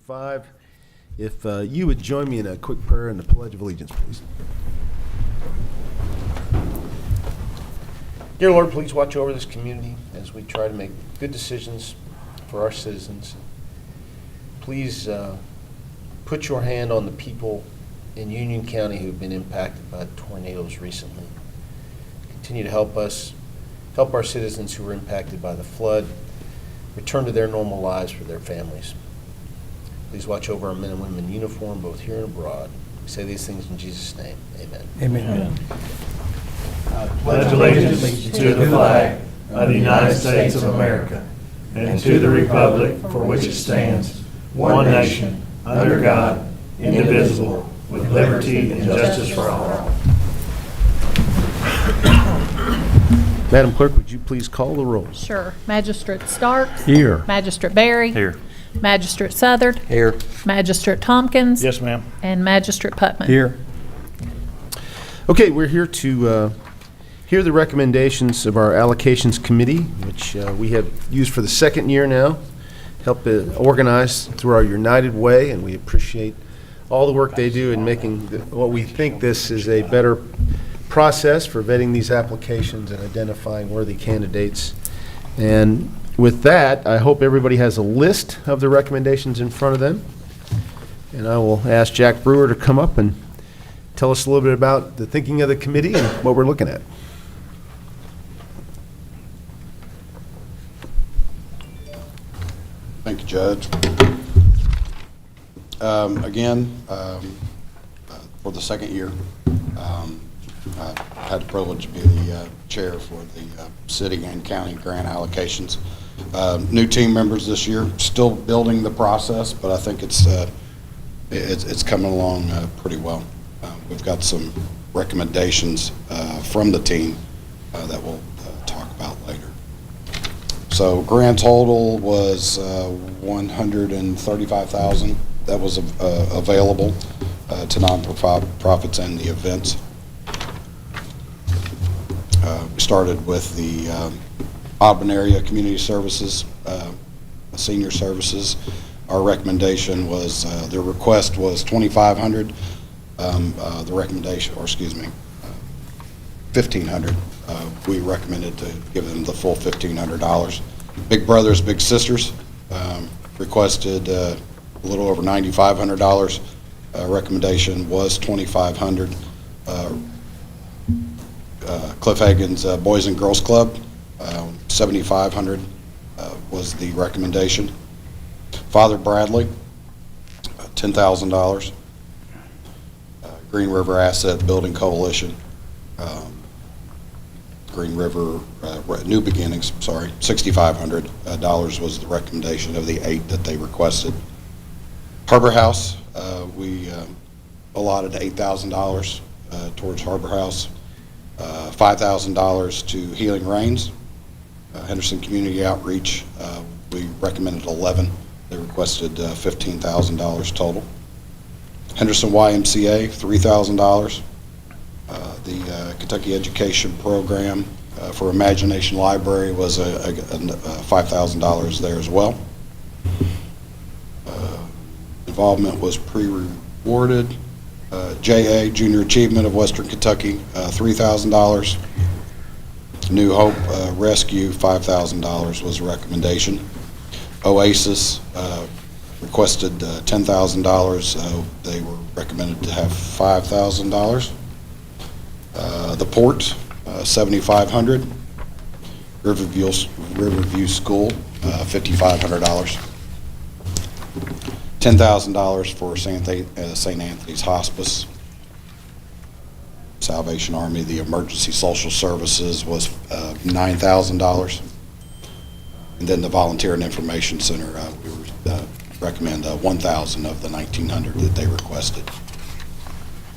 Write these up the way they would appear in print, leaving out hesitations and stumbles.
5. If you would join me in a quick prayer and the Pledge of Allegiance, please. Dear Lord, please watch over this community as we try to make good decisions for our citizens. Please put your hand on the people in Union County who've been impacted by tornadoes recently. Continue to help us, help our citizens who were impacted by the flood return to their normal lives for their families. Please watch over our men and women in uniform, both here and abroad. We say these things in Jesus' name. Amen. Amen. I pledge allegiance to the flag of the United States of America and to the republic for which it stands, one nation, under God, indivisible, with liberty and justice for all. Madam Clerk, would you please call the roll? Sure. Magistrate Starks. Here. Magistrate Berry. Here. Magistrate Southard. Here. Magistrate Tompkins. Yes, ma'am. And Magistrate Putman. Here. Okay, we're here to hear the recommendations of our allocations committee, which we have used for the second year now, help organize through our United Way, and we appreciate all the work they do in making what we think this is a better process for vetting these applications and identifying worthy candidates. And with that, I hope everybody has a list of the recommendations in front of them. And I will ask Jack Brewer to come up and tell us a little bit about the thinking of the committee and what we're looking at. Thank you, Judge. For the second year, I had the privilege to be the chair for the city and county grant allocations. New team members this year, still building the process, but I think it's coming along pretty well. We've got some recommendations from the team that we'll talk about later. So grand total was $135,000 that was available to nonprofits and the events. We started with the Audubon Area Community Services, Senior Services. Our recommendation was, their request was $2,500. The recommendation, or excuse me, $1,500. We recommended to give them the full $1,500. Big Brothers Big Sisters requested a little over $9,500. Recommendation was $2,500. Cliff Hagan's Boys and Girls Club, $7,500 was the recommendation. Father Bradley, $10,000. Green River Asset Building Coalition, Green River New Beginnings, sorry, $6,500 was the recommendation of the 8 that they requested. Harbor House, we allotted $8,000 towards Harbor House, $5,000 to Healing Rains. Henderson Community Outreach, we recommended 11. They requested $15,000 total. Henderson YMCA, $3,000. The Kentucky Education Program for Imagination Library was $5,000 there as well. Involvement was pre-rewarded. JA, Junior Achievement of Western Kentucky, $3,000. New Hope Rescue, $5,000 was a recommendation. Oasis requested $10,000. They were recommended to have $5,000. The Port, $7,500. Riverview School, $5,500. $10,000 for St. Anthony's Hospice. Salvation Army, the Emergency Social Services was $9,000. And then the Volunteer and Information Center, we recommend $1,000 of the $1,900 that they requested.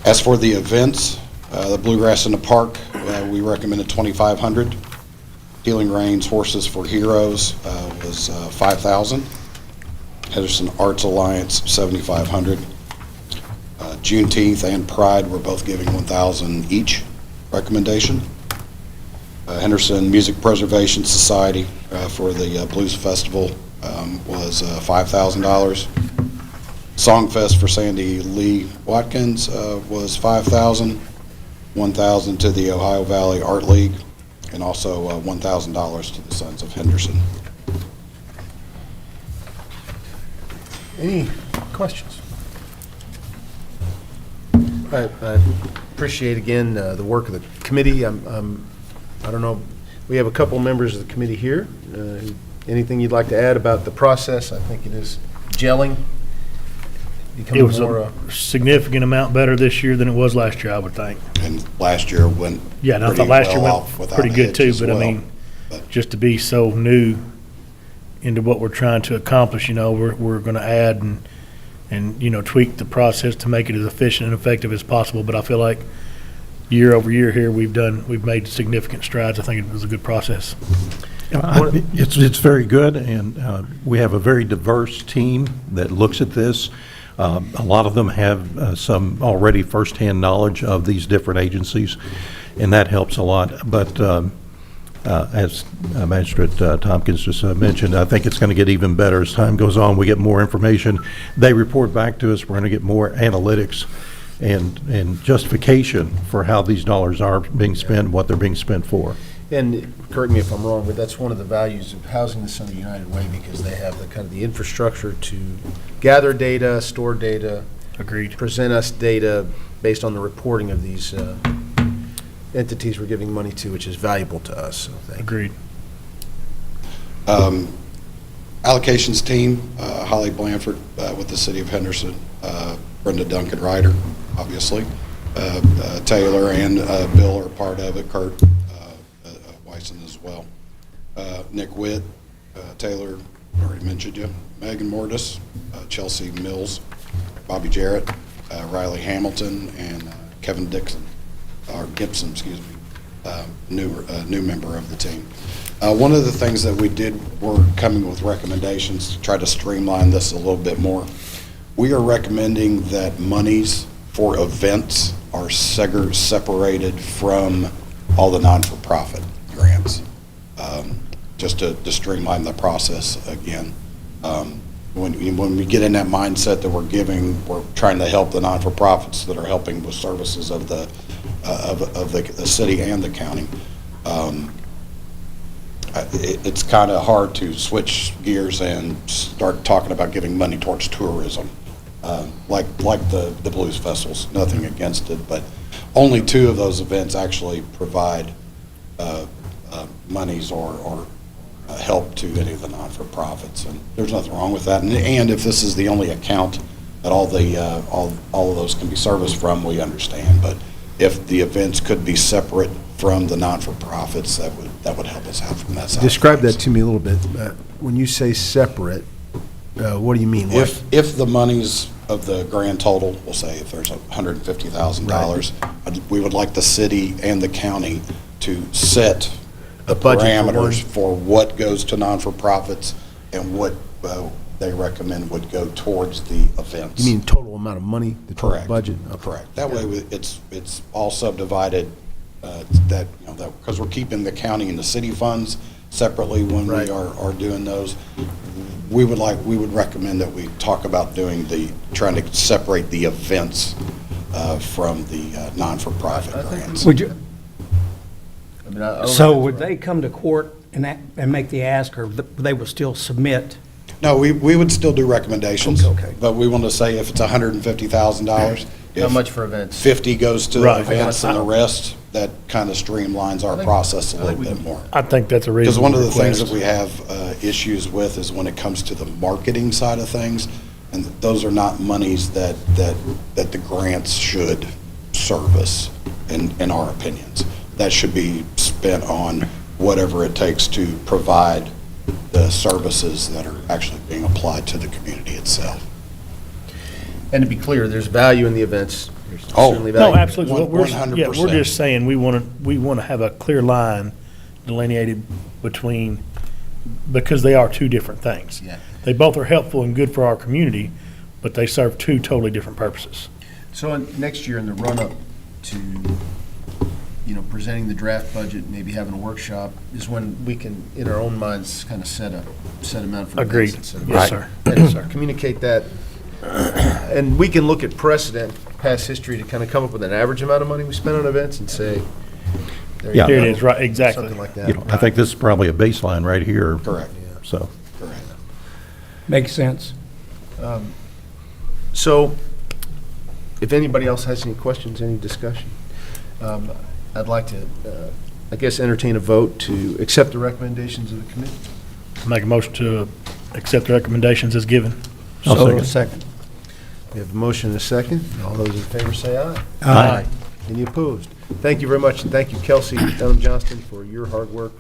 As for the events, the Bluegrass in the Park, we recommended $2,500. Healing Rains Horses for Heroes was $5,000. Henderson Arts Alliance, $7,500. Juneteenth and Pride were both giving $1,000 each recommendation. Henderson Music Preservation Society for the Blues Festival was $5,000. Songfest for Sandy Lee Watkins was $5,000, $1,000 to the Ohio Valley Art League, and also $1,000 to the Sons of Henderson. Any questions? I appreciate, again, the work of the committee. I don't know, we have a couple members of the committee here. Anything you'd like to add about the process? I think it is gelling. It was a significant amount better this year than it was last year, I would think. And last year went Yeah, and I pretty thought last year well went off without pretty a good hitch too, as but I well. mean, But- just to be so new into what we're trying to accomplish, we're going to add and tweak the process to make it as efficient and effective as possible. But I feel like year over year here, we've made significant strides. I think it was a good process. It's very good, and we have a very diverse team that looks at this. A lot of them have some already firsthand knowledge of these different agencies, and that helps a lot. But as Magistrate Tompkins just mentioned, I think it's going to get even better as time goes on. We get more information. They report back to us. We're going to get more analytics and justification for how these dollars are being spent, what they're being spent for. And correct me if I'm wrong, but that's one of the values of Housing the Center United Way, because they have the kind of the infrastructure to gather data, store data, Agreed. present us data based on the reporting of these entities we're giving money to, which is valuable to us. So thank you. Agreed. Allocations team, Holly Blanford with the City of Henderson, Brenda Duncan Ryder, obviously, Taylor and Bill are part of it, Kurt Wyson as well. Nick Witt, Taylor, already mentioned you, Megan Mortis, Chelsea Mills, Bobby Jarrett, Riley Hamilton, and Kevin Dixon, or Gibson, excuse me, new member of the team. One of the things that we did, we're coming with recommendations to try to streamline this a little bit more. We are recommending that monies for events are separated from all the non-for-profit grants, just to streamline the process again. When we get in that mindset that we're trying to help the non-for-profits that are helping with services of the city and the county, it's kind of hard to switch gears and start talking about giving money towards tourism, like the blues festivals. Nothing against it, but only 2 of those events actually provide monies or help to any of the non-for-profits, and there's nothing wrong with that. And if this is the only account that all of those can be serviced from, we understand. But if the events could be separate from the non-for-profits, that would help us out from that side. Describe that to me a little bit. When you say separate, what do you mean? If the monies of the grand total, we'll say if there's $150,000, we would like the city and the county to set the budget for parameters for what goes to non-for-profits and what they recommend would go towards the events. You mean total amount of money, the total Correct. budget? Okay. Correct. That way, it's all subdivided, because we're keeping the county and the city funds separately when we Right. are doing those. We would recommend that we talk about trying to separate the events from the non-for-profit grants. Would you, I mean, I don't so know. would they come to court and make the ask, or they will still submit? No, we would still do recommendations. Okay. But we want to say if it's $150,000, How much for events? 50 goes to Right. events and the rest, that kind of streamlines our process a little bit more. I think that's a Because reasonable one of the things request. that we have issues with is when it comes to the marketing side of things, and those are not monies that the grants should service, in our opinions. That should be spent on whatever it takes to provide the services that are actually being applied to the community itself. And to be clear, there's value in the events. There's Oh. certainly value. No, absolutely. What we're 100%. We're just saying we want to have a clear line delineated between, because they are 2 different things. Yeah. They both are helpful and good for our community, but they serve 2 totally different purposes. So next year in the run-up to, presenting the draft budget, maybe having a workshop, is when we can, in our own minds, kind of set amount for events. Agreed. and set Yes, sir. and Yes, sir. communicate that And we can look at precedent, past history, to kind of come up with an average amount of money we spend on events and say, there you Yeah. go. Here it is, right, exactly. Something like that. You know, I think this is probably a baseline right here. Correct. So, Correct. Makes sense. So, if anybody else has any questions, any discussion, I'd like to, I guess, entertain a vote to accept the recommendations of the committee. Make a motion to accept the recommendations as given. I'll So, second. We have a motion and a second. All those in favor say aye. Aye. Any opposed? Thank you very much, and thank you, Kelsey Dunham Johnston, for your hard work.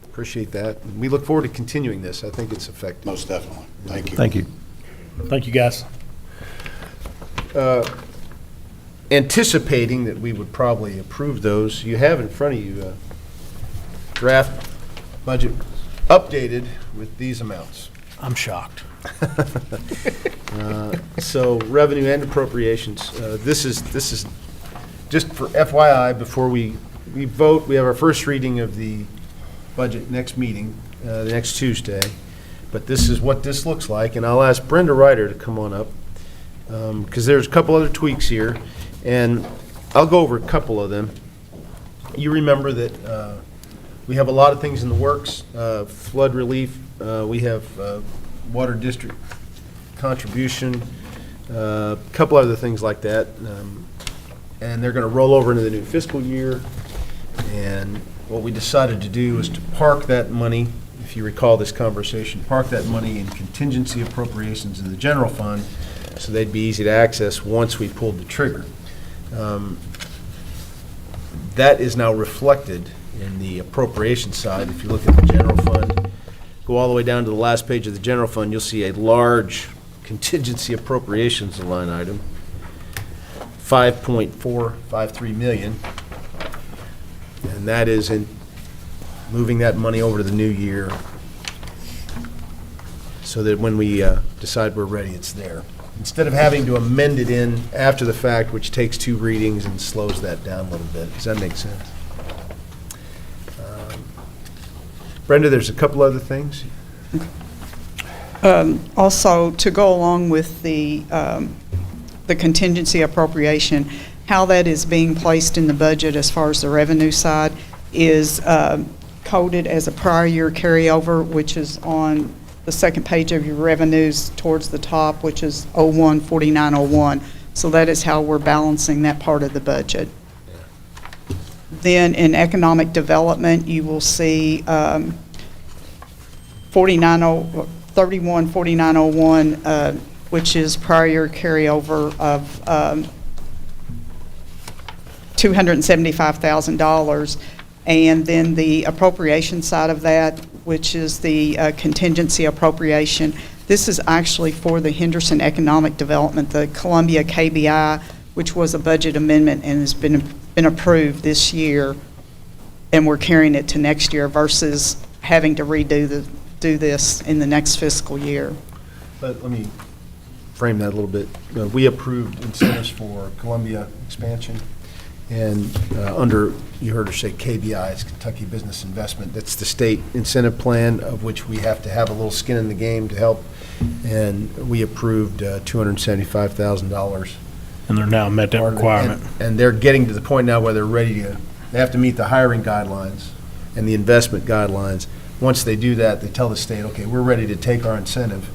Appreciate that. And we look forward to continuing this. I think it's effective. Most definitely. Thank you. Thank you. Thank you, guys. Anticipating that we would probably approve those, you have in front of you draft budget updated with these amounts. I'm shocked. So revenue and appropriations, this is just for FYI, before we vote, we have our first reading of the budget next meeting, the next Tuesday. But this is what this looks like, and I'll ask Brenda Ryder to come on up, because there's a couple other tweaks here, and I'll go over a couple of them. You remember that we have a lot of things in the works, flood relief, we have water district contribution, a couple other things like that, and they're going to roll over into the new fiscal year. And what we decided to do is to park that money, if you recall this conversation, park that money in contingency appropriations in the general fund, so they'd be easy to access once we pulled the trigger. That is now reflected in the appropriation side. If you look at the general fund, go all the way down to the last page of the general fund, you'll see a large contingency appropriations line item, 5.453 million. And that is in moving that money over to the new year so that when we decide we're ready, it's there. Instead of having to amend it in after the fact, which takes 2 readings and slows that down a little bit. Does that make sense? Brenda, there's a couple other things. Also, to go along with the contingency appropriation, how that is being placed in the budget as far as the revenue side is coded as a prior year carryover, which is on the second page of your revenues towards the top, which is 014901. So that is how we're balancing that part of the budget. Then in economic development, you will see 314901, which is prior year carryover of $275,000. And then the appropriation side of that, which is the contingency appropriation. This is actually for the Henderson Economic Development, the Columbia KBI, which was a budget amendment and has been approved this year, and we're carrying it to next year versus having to do this in the next fiscal year. Let me frame that a little bit. We approved incentives for Columbia expansion, and under, you heard her say KBI, it's Kentucky Business Investment. That's the state incentive plan, of which we have to have a little skin in the game to help, and we approved $275,000. And they're now met that requirement. And they're getting to the point now where they're ready to, they have to meet the hiring guidelines and the investment guidelines. Once they do that, they tell the state, okay, we're ready to take our incentive,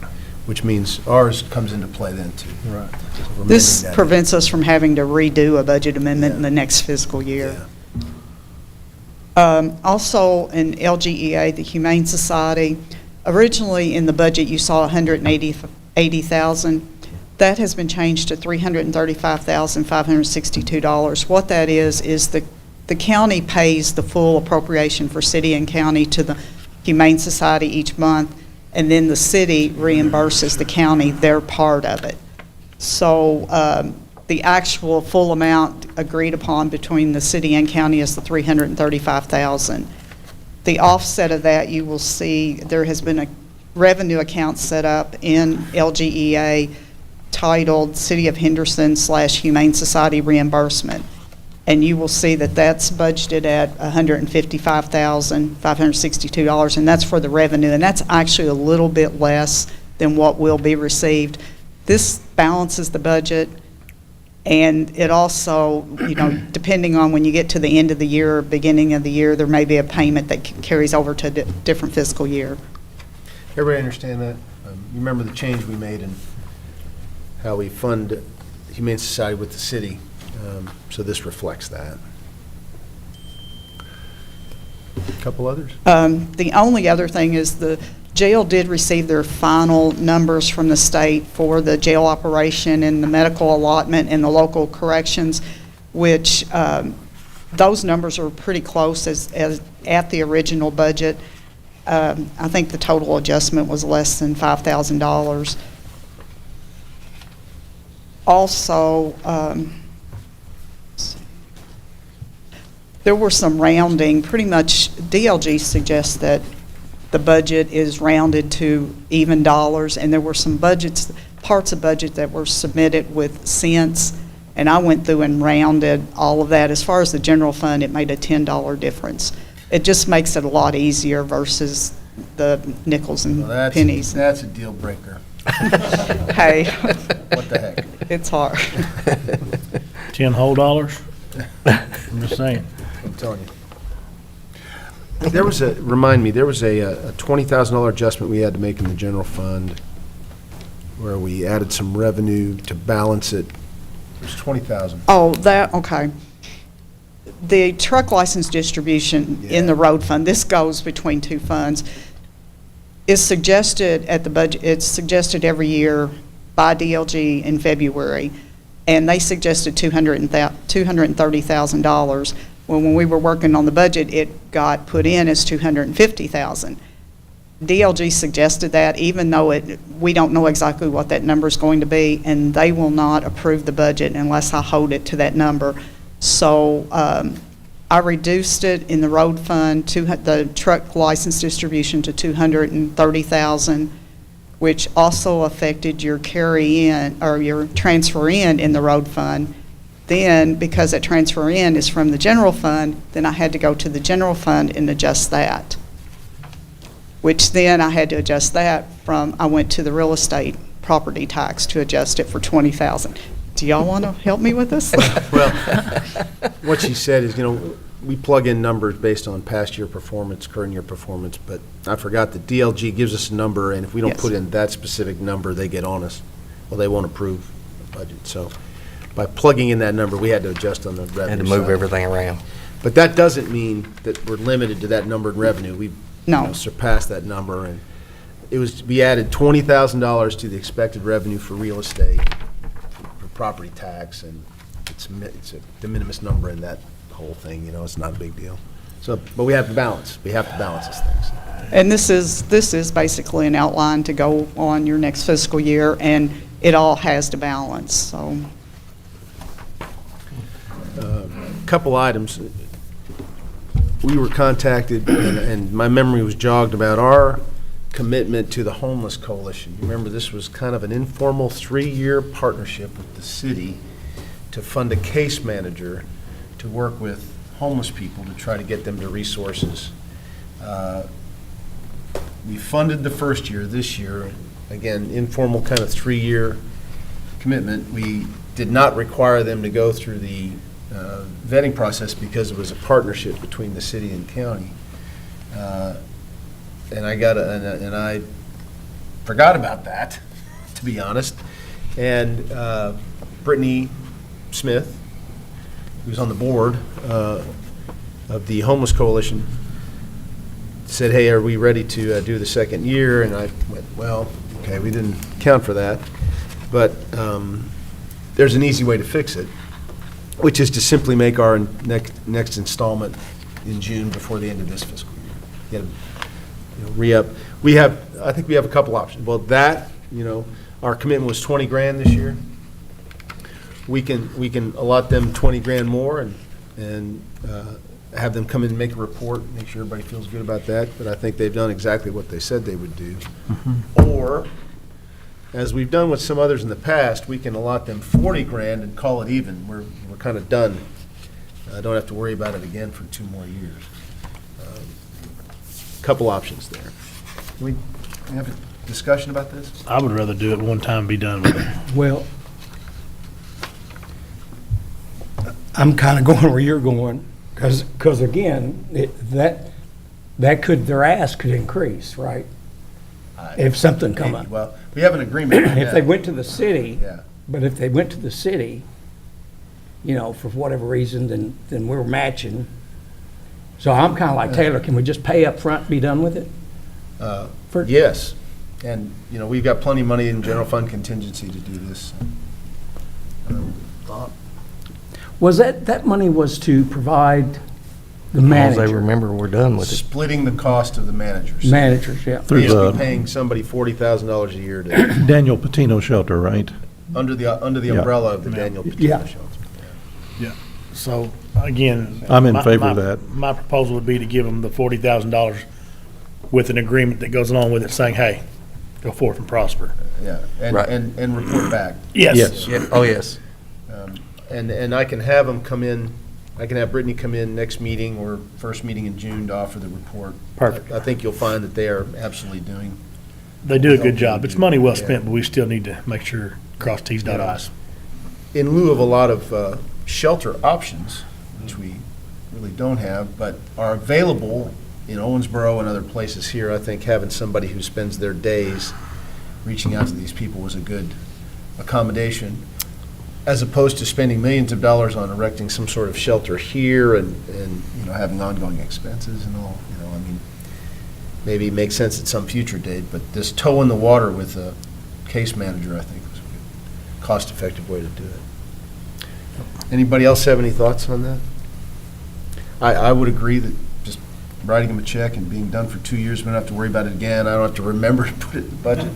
which means ours comes into play then too. Right. So we're This amending that. prevents us from having to redo a budget amendment in the next fiscal year. Yeah. Also, in LGEA, the Humane Society, originally in the budget you saw $180,000. That has been changed to $335,562. What that is the county pays the full appropriation for city and county to the Humane Society each month, and then the city reimburses the county their part of it. So the actual full amount agreed upon between the city and county is the $335,000. The offset of that, you will see there has been a revenue account set up in LGEA titled City of Henderson / Humane Society Reimbursement. And you will see that that's budgeted at $155,562, and that's for the revenue. And that's actually a little bit less than what will be received. This balances the budget, and it also, depending on when you get to the end of the year or beginning of the year, there may be a payment that carries over to a different fiscal year. Everybody understand that? You remember the change we made in how we fund Humane Society with the city, so this reflects that. A couple others? The only other thing is the jail did receive their final numbers from the state for the jail operation and the medical allotment and the local corrections, which those numbers are pretty close as at the original budget. I think the total adjustment was less than $5,000. Also, there were some rounding. Pretty much DLG suggests that the budget is rounded to even dollars, and there were some parts of budget that were submitted with cents, and I went through and rounded all of that. As far as the general fund, it made a $10 difference. It just makes it a lot easier versus the nickels and pennies. That's a deal breaker. Hey, What the heck? it's hard. 10 whole dollars? I'm just saying. I'm telling you. There was a $20,000 adjustment we had to make in the general fund where we added some revenue to balance it. It was $20,000. Oh, okay. The truck license distribution in the road fund, this goes between two funds, is suggested at the budget, it's suggested every year by DLG in February, and they suggested $230,000. Well, when we were working on the budget, it got put in as $250,000. DLG suggested that, even though we don't know exactly what that number is going to be, and they will not approve the budget unless I hold it to that number. So I reduced it in the road fund, the truck license distribution to $230,000, which also affected your carry-in or your transfer-in in the road fund. Then, because that transfer-in is from the general fund, then I had to go to the general fund and adjust that, which then I had to adjust that I went to the real estate property tax to adjust it for $20,000. Do y'all want to help me with this? Well, what she said is, we plug in numbers based on past year performance, current year performance, but I forgot that DLG gives us a number, and if we don't Yes. put in that specific number, they get on us. Well, they won't approve the budget. So by plugging in that number, we had to adjust on the revenue And to move side. everything around. But that doesn't mean that we're limited to that number in revenue. We've No. surpassed that number, and we added $20,000 to the expected revenue for real estate, for property tax, and it's a de minimis number in that whole thing, it's not a big deal. So, but we have to balance. We have to balance these things. And this is basically an outline to go on your next fiscal year, and it all has to balance, so. Couple items. We were contacted, and my memory was jogged about our commitment to the Homeless Coalition. Remember, this was kind of an informal 3-year partnership with the city to fund a case manager to work with homeless people to try to get them to resources. We funded the first year. This year, again, informal kind of 3-year commitment. We did not require them to go through the vetting process because it was a partnership between the city and county. And I forgot about that, to be honest. And Brittany Smith, who's on the board of the Homeless Coalition, said, "Hey, are we ready to do the second year?" And I went, "Well, okay, we didn't count for that, but there's an easy way to fix it, which is to simply make our next installment in June before the end of this fiscal year. Re-up. I think we have a couple options. Well, our commitment was 20 grand this year. We can allot them 20 grand more and have them come in and make a report, make sure everybody feels good about that. But I think they've done exactly what they said they would do. Or, as we've done with some others in the past, we can allot them 40 grand and call it even. We're kind of done. I don't have to worry about it again for 2 more years. Couple options there. We have discussion about this? I would rather do it one time and be done with it. Well, I'm kind of going where you're going, because again, their ask could increase, right? If something come up. Well, we have an agreement. If they went to the city, Yeah. but if they went to the city, for whatever reason, then we're matching. So I'm kind of like Taylor, can we just pay up front and be done with it? For- Yes, and, we've got plenty of money in general fund contingency to do this. Was that money was to provide the As long as manager? they remember we're done with it. Splitting the cost of the managers. Managers, yeah. We Through used to be the paying somebody $40,000 a year to, Daniel Patino shelter, right? under the Yeah. umbrella of the Daniel Yeah. Patino Shelter. So, again. I'm in my- favor of my- that. My proposal would be to give them the $40,000 with an agreement that goes along with it saying, hey, go forth and prosper. Yeah, Right. and report back. Yes. Yeah, oh, yes. And I can have them come in, I can have Brittany come in next meeting or first meeting in June to offer the report. Perfect. I think you'll find that they are absolutely doing. They do a good job. It's money well spent, but we still need to make sure, cross Ts, dot Is. In lieu of a lot of shelter options, which we really don't have, but are available in Owensboro and other places here, I think having somebody who spends their days reaching out to these people was a good accommodation, as opposed to spending millions of dollars on erecting some sort of shelter here and having ongoing expenses and all, I mean, maybe it makes sense at some future date, but this toe in the water with a case manager, I think, was a good, cost-effective way to do it. Anybody else have any thoughts on that? I would agree that just writing them a check and being done for 2 years, we don't have to worry about it again. I don't have to remember to put it in the budget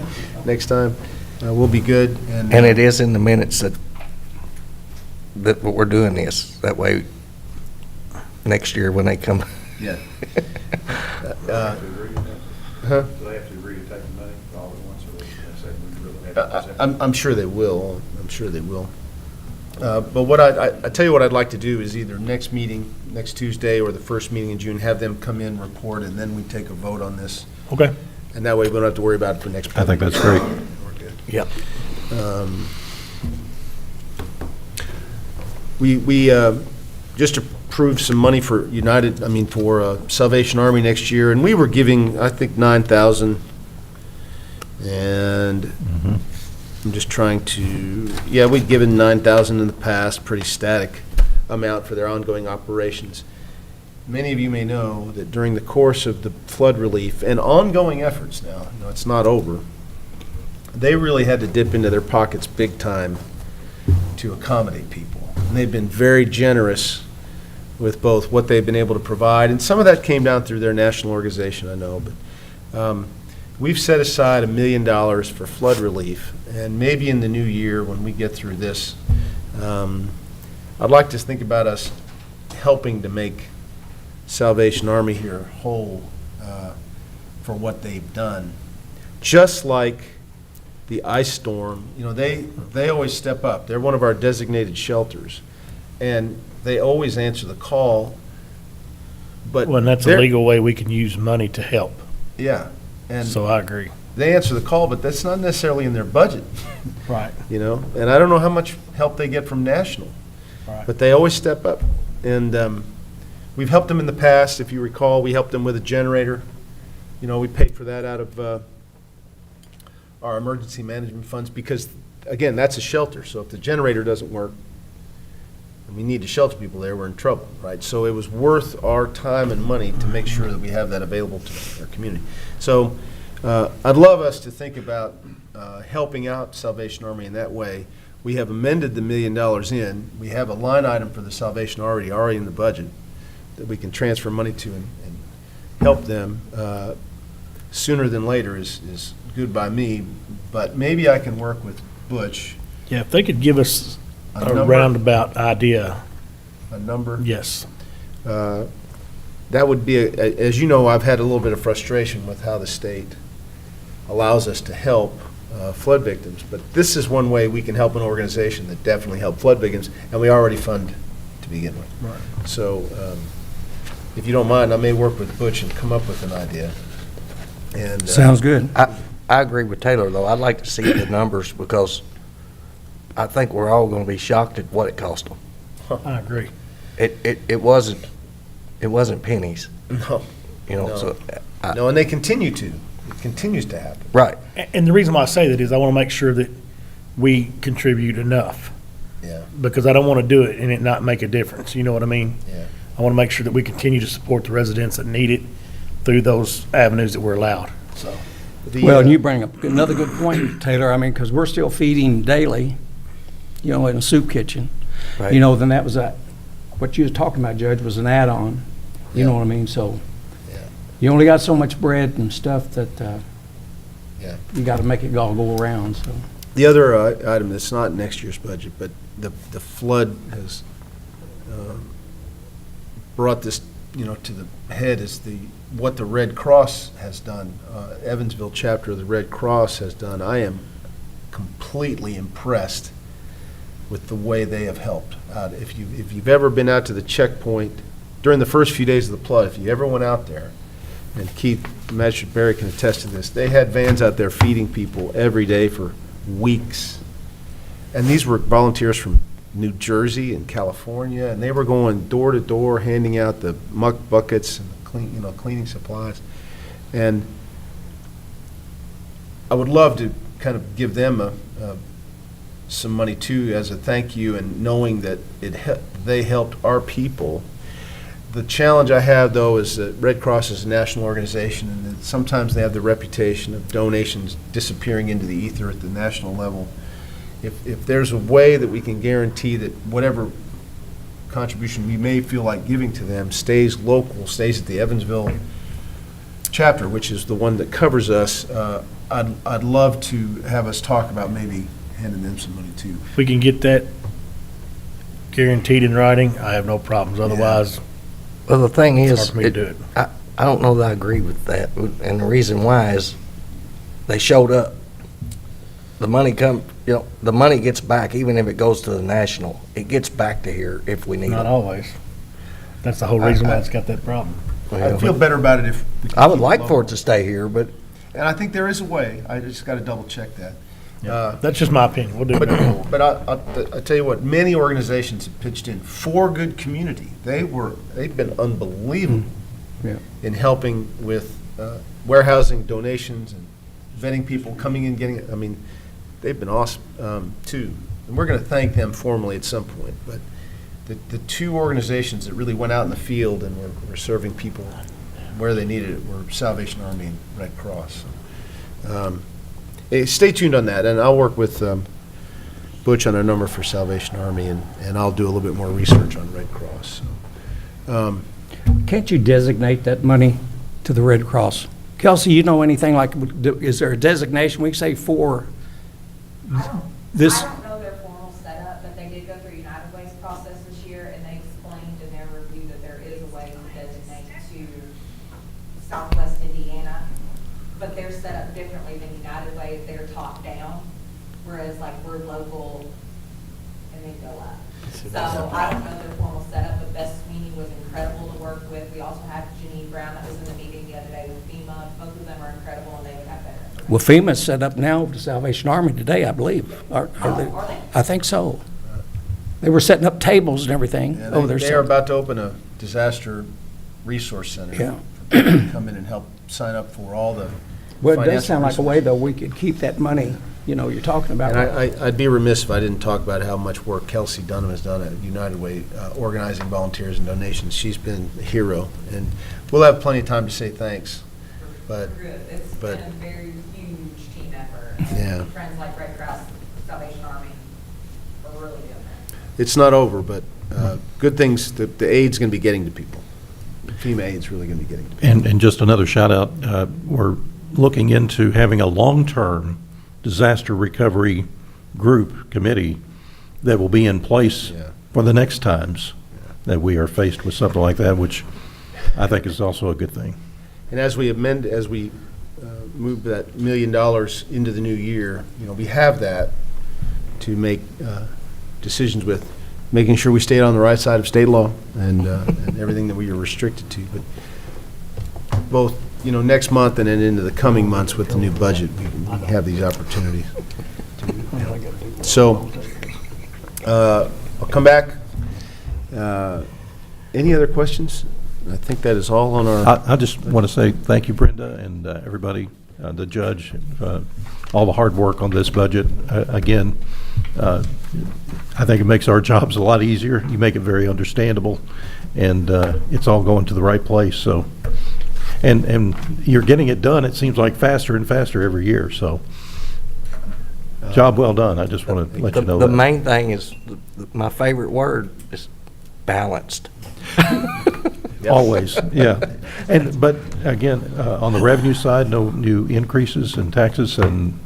next time. We'll be good. And it is in the minutes that we're doing this. That way, next year when they come. Yeah. Do they have to agree to take the money all at once, or they say we really have to? I'm sure they will. I'm sure they will. But what I tell you what I'd like to do is either next meeting, next Tuesday, or the first meeting in June, have them come in, report, and then we take a vote on this. Okay. And that way we don't have to worry about it for next. I think that's great. We're good. Yep. We just approved some money for for Salvation Army next year, and we were giving, I think, 9,000. And I'm just trying to, we'd given 9,000 in the past, pretty static amount for their ongoing operations. Many of you may know that during the course of the flood relief and ongoing efforts now, it's not over, they really had to dip into their pockets big time to accommodate people. And they've been very generous with both what they've been able to provide, and some of that came down through their national organization, I know, but we've set aside $1 million for flood relief, and maybe in the new year, when we get through this, I'd like to think about us helping to make Salvation Army here whole for what they've done. Just like the ice storm, they always step up. They're one of our designated shelters, and they always answer the call. But Well, and that's a legal way we can use money to help. Yeah, and So I agree. they answer the call, but that's not necessarily in their budget, Right. And I don't know how much help they get from national, Right. but they always step up. And we've helped them in the past. If you recall, we helped them with a generator. We paid for that out of our emergency management funds because, again, that's a shelter. So if the generator doesn't work, and we need to shelter people there, we're in trouble, right? So it was worth our time and money to make sure that we have that available to our community. So I'd love us to think about helping out Salvation Army in that way. We have amended the $1 million in. We have a line item for the Salvation Army already in the budget that we can transfer money to and help them. Sooner than later is good by me, but maybe I can work with Butch. Yeah, if they could give us A a number? roundabout idea, A number. yes. That would be, as you know, I've had a little bit of frustration with how the state allows us to help flood victims, but this is one way we can help an organization that definitely helped flood victims, and we already fund to begin with. Right. So if you don't mind, I may work with Butch and come up with an idea. And Sounds good. I I agree with Taylor, though. I'd like to see the numbers because I think we're all going to be shocked at what it cost them. I agree. It wasn't pennies, No. you know, No. so. No, and they continue to. It continues to happen. Right. And the reason why I say that is I want to make sure that we contribute enough, Yeah, because I don't want to do it and it not make a difference. You know what I mean? yeah. I want to make sure that we continue to support the residents that need it through those avenues that we're allowed, so. Well, and you bring up another good point, Taylor, I mean, because we're still feeding daily, you know, in a soup kitchen. Right. You know, then that was what you was talking about, Judge, was an add-on, you know what I mean, so. Yeah. You only got so much bread and stuff that, Yeah. you gotta make it all go around, so. The other item that's not in next year's budget, but the flood has brought this, you know, to the head is what the Red Cross has done. Evansville chapter of the Red Cross has done. I am completely impressed with the way they have helped. If you've ever been out to the checkpoint during the first few days of the flood, if you ever went out there, and Keith, Magistrate Barry can attest to this, they had vans out there feeding people every day for weeks. And these were volunteers from New Jersey and California, and they were going door to door, handing out the muck buckets and cleaning supplies. And I would love to kind of give them some money too as a thank you, and knowing that they helped our people. The challenge I have, though, is that Red Cross is a national organization, and that sometimes they have the reputation of donations disappearing into the ether at the national level. If there's a way that we can guarantee that whatever contribution we may feel like giving to them stays local, stays at the Evansville chapter, which is the one that covers us, I'd love to have us talk about maybe handing them some money too. If we can get that guaranteed in writing, I have no problems. Otherwise, Well, the thing it's hard is, for me to do it. I don't know that I agree with that, and the reason why is they showed up. The money the money gets back, even if it goes to the national, it gets back to here if we need Not it. always. That's the whole reason why it's got that problem. I'd feel better about it if we could I would keep it like for local. it to stay here, but And I think there is a way. I just got to double check that. That's just my opinion. We'll do it. But I tell you what, many organizations have pitched in for good community. They've been unbelievable Yeah. in helping with warehousing donations and vetting people coming in, getting it. I mean, they've been awesome too. And we're going to thank them formally at some point. But the two organizations that really went out in the field and were serving people where they needed it were Salvation Army and Red Cross. Hey, stay tuned on that, and I'll work with Butch on a number for Salvation Army, and I'll do a little bit more research on Red Cross. Can't you designate that money to the Red Cross? Kelsey, you know anything like, is there a designation we say for this? I don't know their formal setup, but they did go through United Way's process this year, and they explained in their review that there is a way to designate to Southwest Indiana, but they're set up differently than United Way. They're top down, whereas like we're local and then go up. So I don't know their formal setup, but Beth Sweeney was incredible to work with. We also have Janine Brown that was in the meeting the other day with FEMA. Both of them are incredible, and they would have better information. Well, FEMA's set up now with the Salvation Army today, I believe. Are they? Are they? I think so. They were setting up tables and everything Yeah, over there. they are about to open a disaster resource center. Yeah. For people to come in and help sign up for all the Well, it does financial sound like a resources. way, though, we could keep that money, you know, you're talking about. And I'd be remiss if I didn't talk about how much work Kelsey Dunham has done at United Way, organizing volunteers and donations. She's been a hero, and we'll have plenty of time to say thanks. But It's but- been a very huge team effort. Yeah. Friends like Red Cross, Salvation Army are really doing that. it's not over, but good things, the aid's going to be getting to people. FEMA aid's really going to be getting to people. And just another shout out, we're looking into having a long-term disaster recovery group committee that will be in place Yeah. for the next times that we are faced with something like that, which I think is also a good thing. And as we move that $1 million into the new year, we have that to make decisions with, making sure we stay on the right side of state law and everything that we are restricted to. But both, next month and then into the coming months with the new budget, we have these opportunities. So, I'll come back. Any other questions? I think that is all on our, I just want to say thank you, Brenda, and everybody, the judge, all the hard work on this budget. Again, I think it makes our jobs a lot easier. You make it very understandable, and it's all going to the right place. So, and you're getting it done, it seems like, faster and faster every year. So, job well done. I just want to let you know The that. main thing is, my favorite word is balanced. Always, yeah. But again, on the revenue side, no new increases in taxes and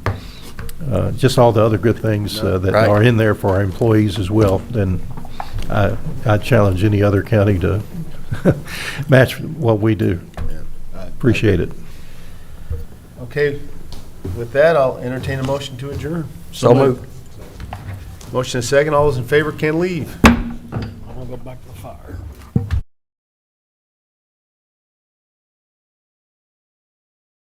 just all the other good things that Right. are in there for our employees as well. Then I challenge any other county to match what we do. Appreciate it. okay, with that, I'll entertain a motion to adjourn. So moved. Motion and second, all those in favor can leave. I'm gonna go back to the fire.